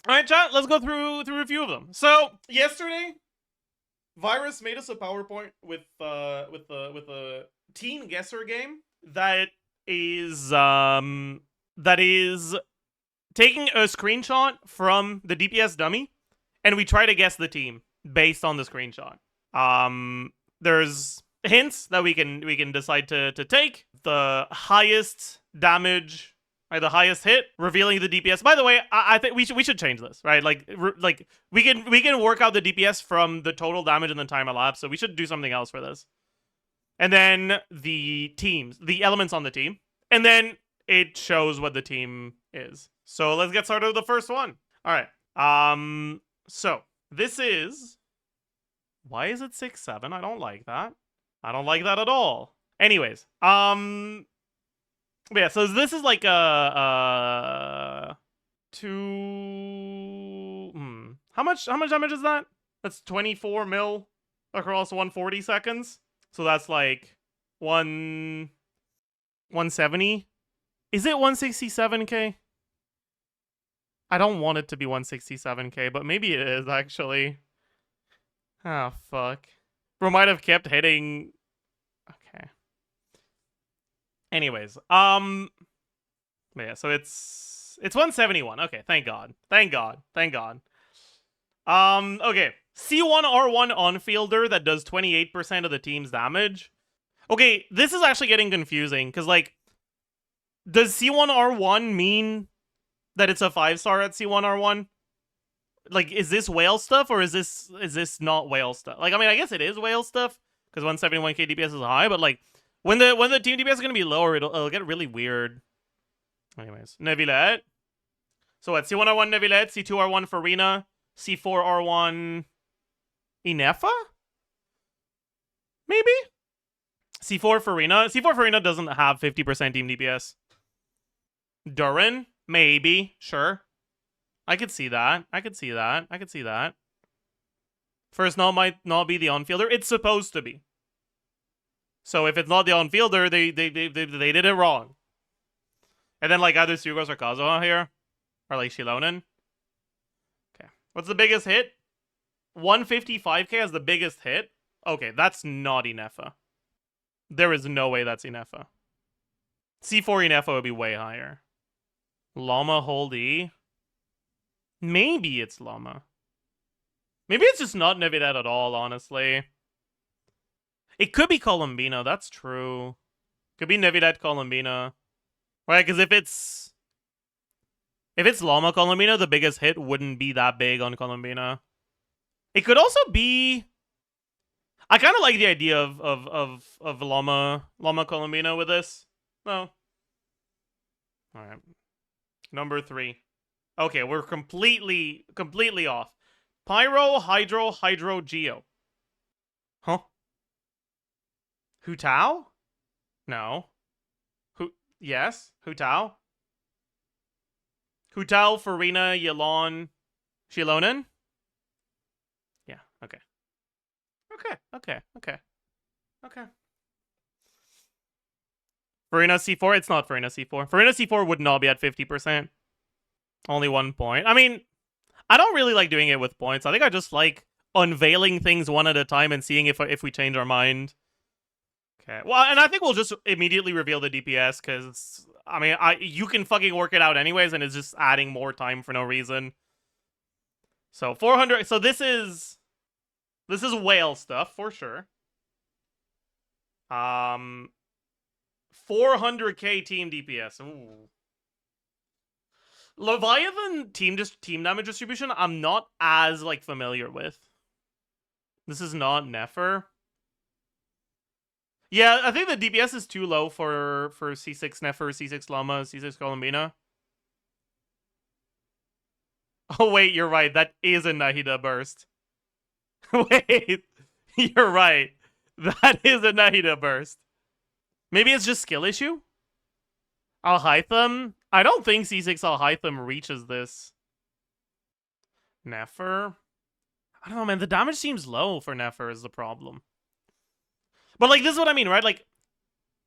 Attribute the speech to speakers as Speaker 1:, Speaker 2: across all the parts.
Speaker 1: All right, chat. Let's go through a few of them. So yesterday, Virus made us a PowerPoint with a teen guesser game that is taking a screenshot from the DPS dummy, and we try to guess the team based on the screenshot. There's hints that we can decide to take. The highest damage, right, the highest hit, revealing the DPS. By the way, I think we should change this, right? Like we can work out the DPS from the total damage and the time elapsed. So we should do something else for this. And then the teams, the elements on the team, and then it shows what the team is. So let's get started with the first one. All right. So this is. Why is it 6-7? I don't like that. I don't like that at all. Anyways, yeah. So this is like a two. How much damage is that? That's 24 mil across 140 seconds. So that's like 170. Is it 167k? I don't want it to be 167k, but maybe it is actually. Oh, fuck. Bro might have kept hitting. Okay. Anyways, yeah, so it's 171. Okay, thank God. Thank God. Thank God. Okay. C1R1 on-fielder that does 28% of the team's damage. Okay, this is actually getting confusing, because, like, does C1R1 mean that it's a 5-star at C1R1? Like, is this whale stuff, or is this not whale stuff? Like, I mean, I guess it is whale stuff, because 171k DPS is high, but, like, when the team DPS is gonna be lower, it'll get really weird. Anyways, Neuvillette. So what? C1R1 Neuvillette, C2R1 Farina, C4R1 Inefa? Maybe? C4 Farina. C4 Farina doesn't have 50% team DPS. Durin? Maybe. Sure. I could see that. I could see that. I could see that. First null might not be the on-fielder. It's supposed to be. So if it's not the on-fielder, they did it wrong. And then, like, either Sugos or Kazuha here. Or, like, Shilonen. Okay. What's the biggest hit? 155k as the biggest hit? Okay, that's not Inefa. There is no way that's Inefa. C4 Inefa would be way higher. Llama hold E? Maybe it's Llama. Maybe it's just not Neuvillette at all, honestly. It could be Colombina, that's true. Could be Neuvillette Colombina. Right, because if it's Llama Colombina, the biggest hit wouldn't be that big on Colombina. It could also be. I kind of like the idea of Llama Colombina with this. No. All right. Number 3. Okay, we're completely off. Pyro, Hydro, Geo. Huh? Hu Tao? No. Yes. Hu Tao? Hu Tao, Farina, Yalon, Shilonen? Yeah, okay. Okay. Farina C4? It's not Farina C4. Farina C4 would not be at 50%. Only 1 point. I mean, I don't really like doing it with points. I think I just like unveiling things one at a time and seeing if we change our mind. Okay. Well, and I think we'll just immediately reveal the DPS, because, I mean, you can fucking work it out anyways, and it's just adding more time for no reason. So 400. So this is whale stuff for sure. 400k team DPS. Ooh. Leviathan team damage distribution, I'm not as, like, familiar with. This is not Nefer. Yeah, I think the DPS is too low for C6 Nefer, C6 Llama, C6 Colombina. Oh, wait, you're right. That is a Nahida burst. Wait, you're right. That is a Nahida burst. Maybe it's just skill issue? Alhaitham? I don't think C6 Alhaitham reaches this. Nefer? I don't know, man. The damage seems low for Nefer is the problem. But, like, this is what I mean, right? Like,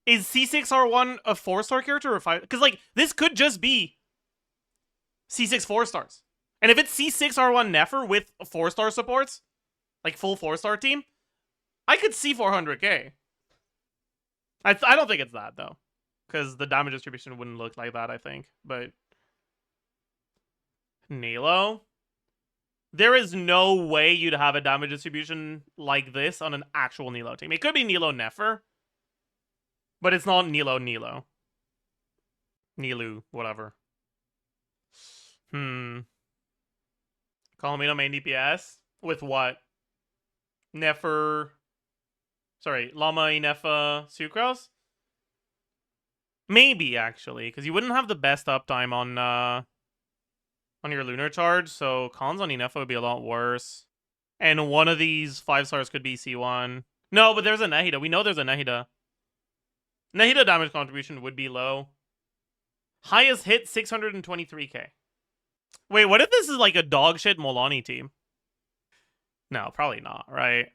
Speaker 1: is C6R1 a 4-star character or 5? Because, like, this could just be C6 4 stars. And if it's C6 R1 Nefer with 4-star supports, like full 4-star team, I could see 400k. I don't think it's that, though. Because the damage distribution wouldn't look like that, I think. But Nilo? There is no way you'd have a damage distribution like this on an actual Nilo team. It could be Nilo Nefer, but it's not Nilo. Nilu, whatever. Colomino main DPS? With what? Nefer... Sorry, Llama, Inefa, Sucrose? Maybe, actually, because you wouldn't have the best uptime on your Lunar Charge, so cons on Inefa would be a lot worse. And one of these 5 stars could be C1. No, but there's a Nahida. We know there's a Nahida. Nahida damage contribution would be low. Highest hit, 623k. Wait, what if this is like a dogshit Molani team? No, probably not, right?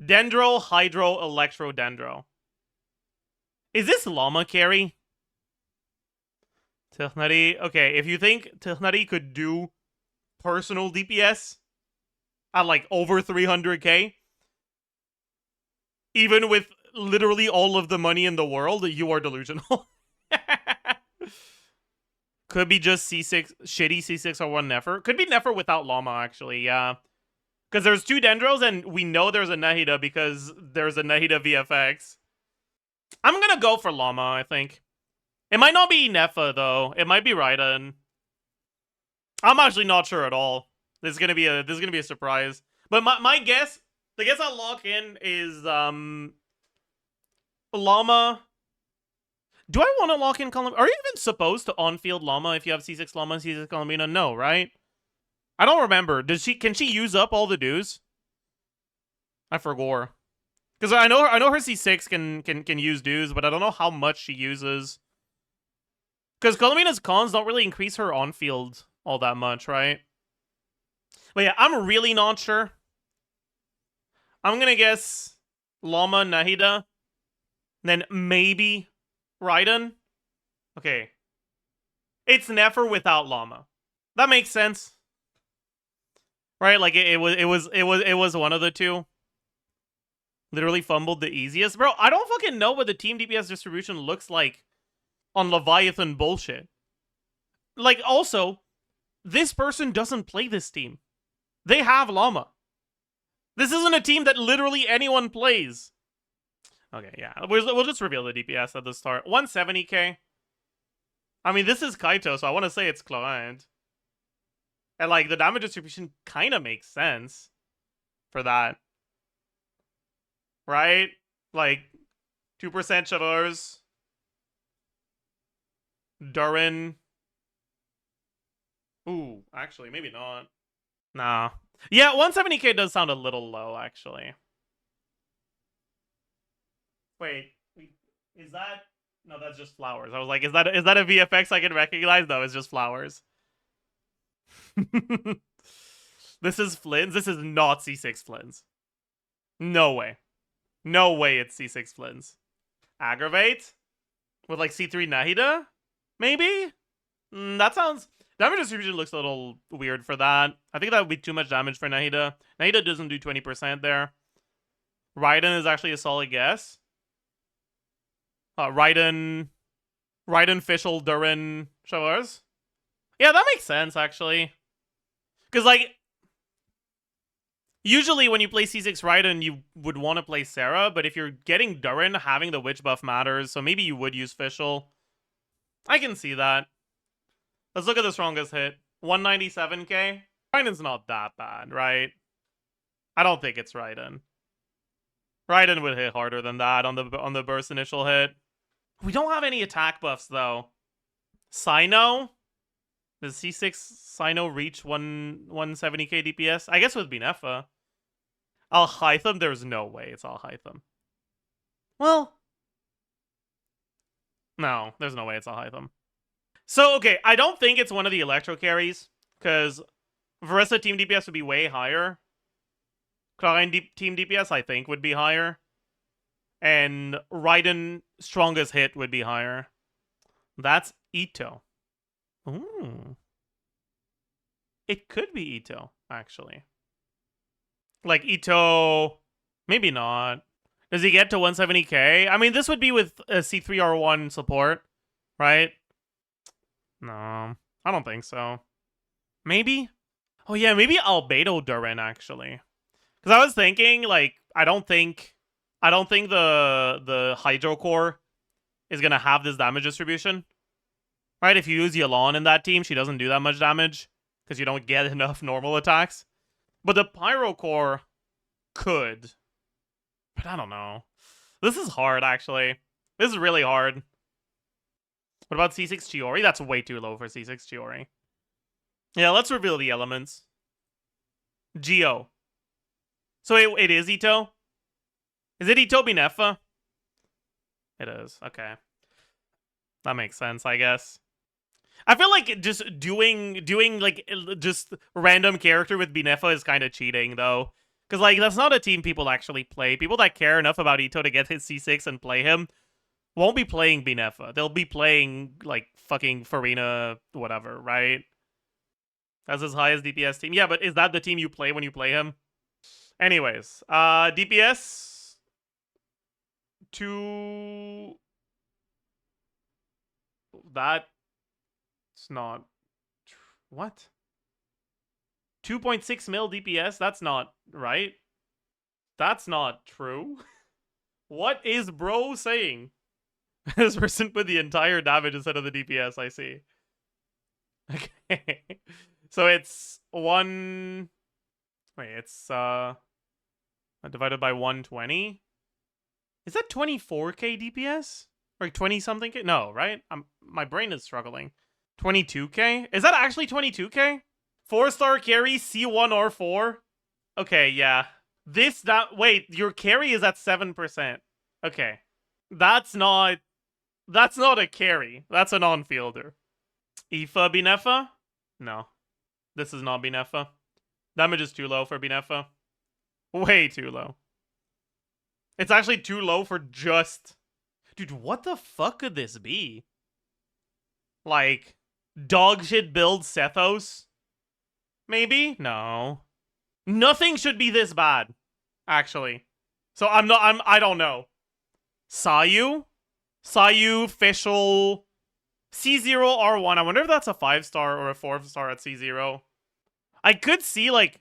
Speaker 1: Dendro, Hydro, Electro, Dendro. Is this Llama carry? Tichnari. Okay, if you think Tichnari could do personal DPS at like over 300k, even with literally all of the money in the world, you are delusional. Could be just C6, shitty C6 or 1 Nefer. Could be Nefer without Llama, actually, yeah. Because there's 2 Dendros, and we know there's a Nahida because there's a Nahida VFX. I'm gonna go for Llama, I think. It might not be Nefa, though. It might be Raiden. I'm actually not sure at all. This is gonna be a surprise. But my guess, the guess I'll lock in is Llama. Do I want to lock in Column? Are you even supposed to on-field Llama if you have C6 Llama and C6 Columbina? No, right? I don't remember. Can she use up all the dues? I forgot. Because I know her C6 can use dues, but I don't know how much she uses. Because Columbina's cons don't really increase her on-field all that much, right? But yeah, I'm really not sure. I'm gonna guess Llama, Nahida, then maybe Raiden. Okay. It's Nefer without Llama. That makes sense. Right? Like it was one of the two. Literally fumbled the easiest. Bro, I don't fucking know what the team DPS distribution looks like on Leviathan bullshit. Like, also, this person doesn't play this team. They have Llama. This isn't a team that literally anyone plays. Okay, yeah. We'll just reveal the DPS at the start. 170k. I mean, this is Kaito, so I want to say it's Cloant. And, like, the damage distribution kind of makes sense for that. Right? Like, 2% Shavars. Durin. Ooh, actually, maybe not. Nah. Yeah, 170k does sound a little low, actually. Wait, is that... No, that's just flowers. I was like, is that a VFX I can recognize? No, it's just flowers. This is Flins? This is not C6 Flins. No way. No way it's C6 Flins. Aggravate? With like C3 Nahida? Maybe? That sounds... Damage distribution looks a little weird for that. I think that would be too much damage for Nahida. Nahida doesn't do 20% there. Raiden is actually a solid guess. Raiden, Fischl, Durin, Shavars. Yeah, that makes sense, actually. Because, like, usually when you play C6 Raiden, you would want to play Sarah, but if you're getting Durin, having the witch buff matters, so maybe you would use Fischl. I can see that. Let's look at the strongest hit. 197k. Raiden's not that bad, right? I don't think it's Raiden. Raiden would hit harder than that on the burst initial hit. We don't have any attack buffs, though. Sino? Does C6 Sino reach 170k DPS? I guess it would be Nefa. Al-Hytham? There's no way it's Al-Hytham. Well... No, there's no way it's Al-Hytham. So, okay, I don't think it's one of the Electro carries, because Varessa team DPS would be way higher. Klein team DPS, I think, would be higher. And Raiden strongest hit would be higher. That's Ito. Ooh. It could be Ito, actually. Like, Ito... Maybe not. Does he get to 170k? I mean, this would be with a C3R1 support, right? No, I don't think so. Maybe? Oh yeah, maybe Albedo Durin, actually. Because I was thinking, like, I don't think the Hydro Core is gonna have this damage distribution. Right? If you use Yelan in that team, she doesn't do that much damage. Because you don't get enough normal attacks. But the Pyro Core could. But I don't know. This is hard, actually. This is really hard. What about C6 Chiori? That's way too low for C6 Chiori. Yeah, let's reveal the elements. Geo. So it is Ito? Is it Ito Binefa? It is. Okay. That makes sense, I guess. I feel like just doing like just random character with Binefa is kind of cheating, though. Because, like, that's not a team people actually play. People that care enough about Ito to get his C6 and play him won't be playing Binefa. They'll be playing, like, fucking Farina whatever, right? That's his highest DPS team. Yeah, but is that the team you play when you play him? Anyways, DPS... to... That's not... What? 2.6 mil DPS? That's not right. That's not true. What is bro saying? This person put the entire damage instead of the DPS, I see. Okay. So it's one... Wait, it's divided by 120? Is that 24k DPS? Or 20-something K? No, right? My brain is struggling. 22k? Is that actually 22k? 4-star carry, C1 or 4? Okay, yeah. Wait, your carry is at 7%. Okay. That's not a carry. That's a non-fielder. Aoife Binefa? No. This is not Binefa. Damage is too low for Binefa. Way too low. It's actually too low for just... Dude, what the fuck could this be? Like, dogshit build Sethos? Maybe? No. Nothing should be this bad, actually. So I don't know. Sayu? Sayu, Fischl, C0R1. I wonder if that's a 5-star or a 4-star at C0. I could see, like,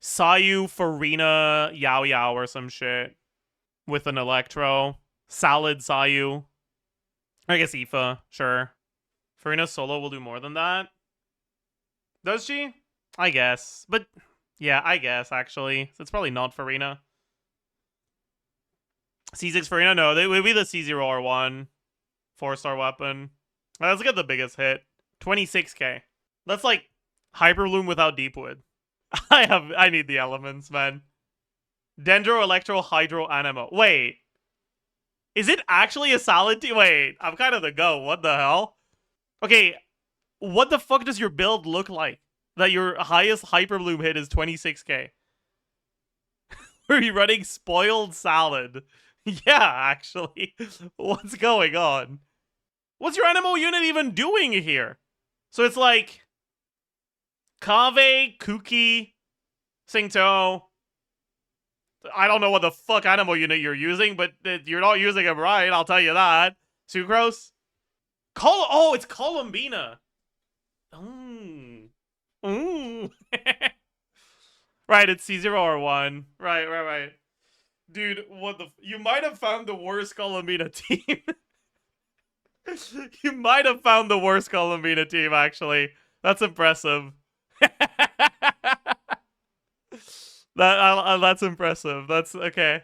Speaker 1: Sayu, Farina, Yao Yao or some shit. With an Electro. Salad Sayu. I guess Aoife, sure. Farina solo will do more than that. Does she? I guess. But, yeah, I guess, actually. It's probably not Farina. C6 Farina? No, they would be the C0R1. 4-star weapon. Let's get the biggest hit. 26k. That's like Hyperbloom without Deepwood. I need the elements, man. Dendro, Electro, Hydro, Anemo. Wait. Is it actually a solid team? Wait, I'm kind of the go. What the hell? Okay, what the fuck does your build look like? That your highest Hyperbloom hit is 26k. Are you running Spoiled Salad? Yeah, actually. What's going on? What's your Anemo unit even doing here? So it's like... Kave, Kuki, Singto. I don't know what the fuck Anemo unit you're using, but you're not using him right, I'll tell you that. Sucrose? Oh, it's Columbina. Ooh. Right, it's C0R1. Right. Dude, what the... You might have found the worst Columbina team. You might have found the worst Columbina team, actually. That's impressive. That's impressive. That's... Okay.